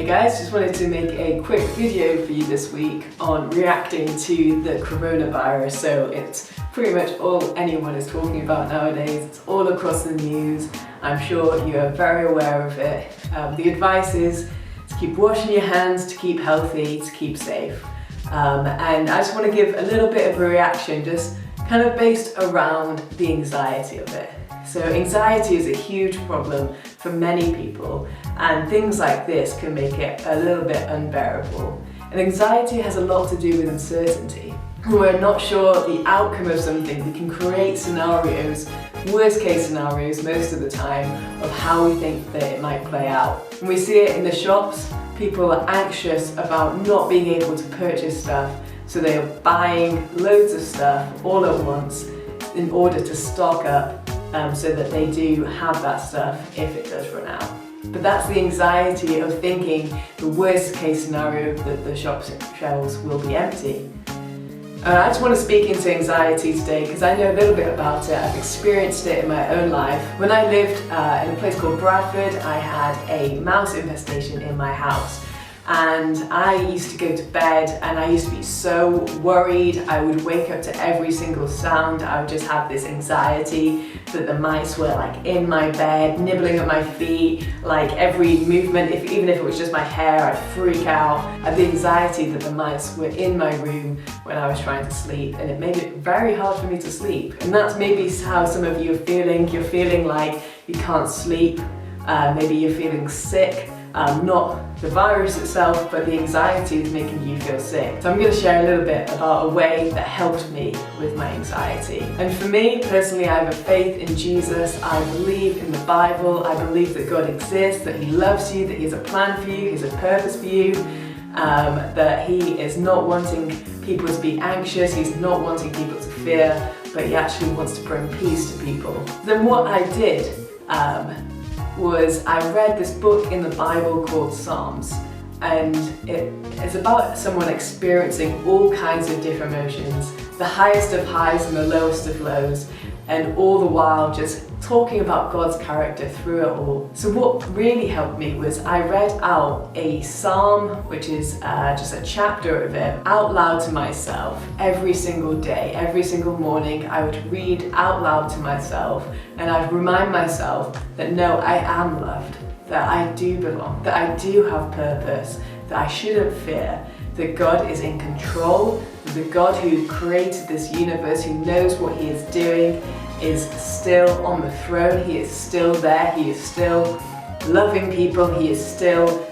Hey guys, just wanted to make a quick video for you this week on reacting to the coronavirus. So it's pretty much all anyone is talking about nowadays. It's all across the news. I'm sure you are very aware of it. The advice is to keep washing your hands, to keep healthy, to keep safe. And I just want to give a little bit of a reaction, just kind of based around the anxiety of it. So anxiety is a huge problem for many people, and things like this can make it a little bit unbearable. And anxiety has a lot to do with uncertainty. When we're not sure the outcome of something, we can create scenarios, worst case scenarios most of the time, of how we think that it might play out. And we see it in the shops. People are anxious about not being able to purchase stuff, so they are buying loads of stuff all at once in order to stock up so that they do have that stuff if it does run out. But that's the anxiety of thinking the worst case scenario, that the shop shelves will be empty. I just want to speak into anxiety today because I know a little bit about it. I've experienced it in my own life. When I lived in a place called Bradford, I had a mouse infestation in my house. And I used to go to bed and I used to be so worried. I would wake up to every single sound. I would just have this anxiety that the mice were like in my bed, nibbling at my feet, like every movement, even if it was just my hair, I'd freak out. I had the anxiety that the mice were in my room when I was trying to sleep, and it made it very hard for me to sleep. And that's maybe how some of you are feeling. You're feeling like you can't sleep. Maybe you're feeling sick. Not the virus itself, but the anxiety is making you feel sick. So I'm going to share a little bit about a way that helped me with my anxiety. And for me, personally, I have a faith in Jesus. I believe in the Bible. I believe that God exists, that He loves you, that He has a plan for you, He has a purpose for you, that He is not wanting people to be anxious, He's not wanting people to fear, but He actually wants to bring peace to people. Then what I did was I read this book in the Bible called Psalms, and it's about someone experiencing all kinds of different emotions, the highest of highs and the lowest of lows, and all the while just talking about God's character through it all. So what really helped me was I read out a psalm, which is just a chapter of it, out loud to myself every single day. Every single morning I would read out loud to myself, and I'd remind myself that no, I am loved, that I do belong, that I do have purpose, that I shouldn't fear, that God is in control, the God who created this universe, who knows what He is doing, is still on the throne. He is still there. He is still loving people. He is still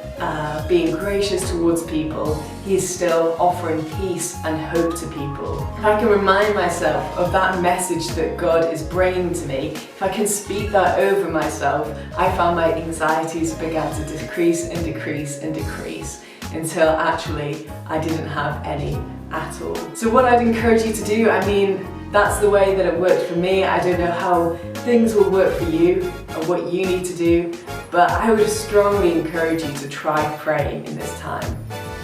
being gracious towards people. He is still offering peace and hope to people. If I can remind myself of that message that God is bringing to me, if I can speak that over myself, I found my anxieties began to decrease and decrease and decrease until actually I didn't have any at all. So what I'd encourage you to do, I mean, that's the way that it worked for me. I don't know how things will work for you or what you need to do, but I would strongly encourage you to try praying in this time.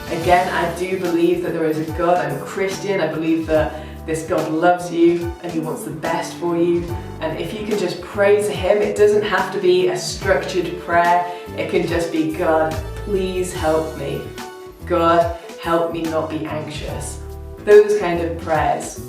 Again, I do believe that there is a God. I'm a Christian. I believe that this God loves you and He wants the best for you. And if you can just pray to Him, it doesn't have to be a structured prayer. It can just be, God, please help me. God, help me not be anxious. Those kind of prayers.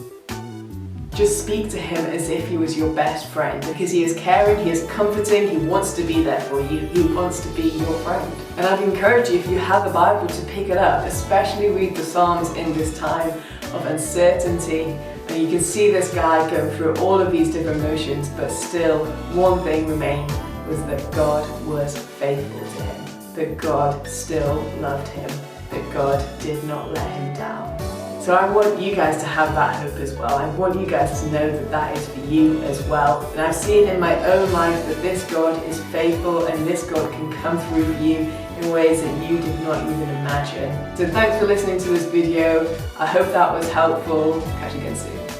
Just speak to Him as if He was your best friend, because He is caring, He is comforting, He wants to be there for you, He wants to be your friend. And I'd encourage you, if you have the Bible, to pick it up, especially read the Psalms in this time of uncertainty. And you can see this guy go through all of these different emotions, but still one thing remained, was that God was faithful to him, that God still loved him, that God did not let him down. So I want you guys to have that hope as well. I want you guys to know that that is for you as well. And I've seen in my own life that this God is faithful, and this God can come through for you in ways that you did not even imagine. So thanks for listening to this video. I hope that was helpful. Catch you again soon.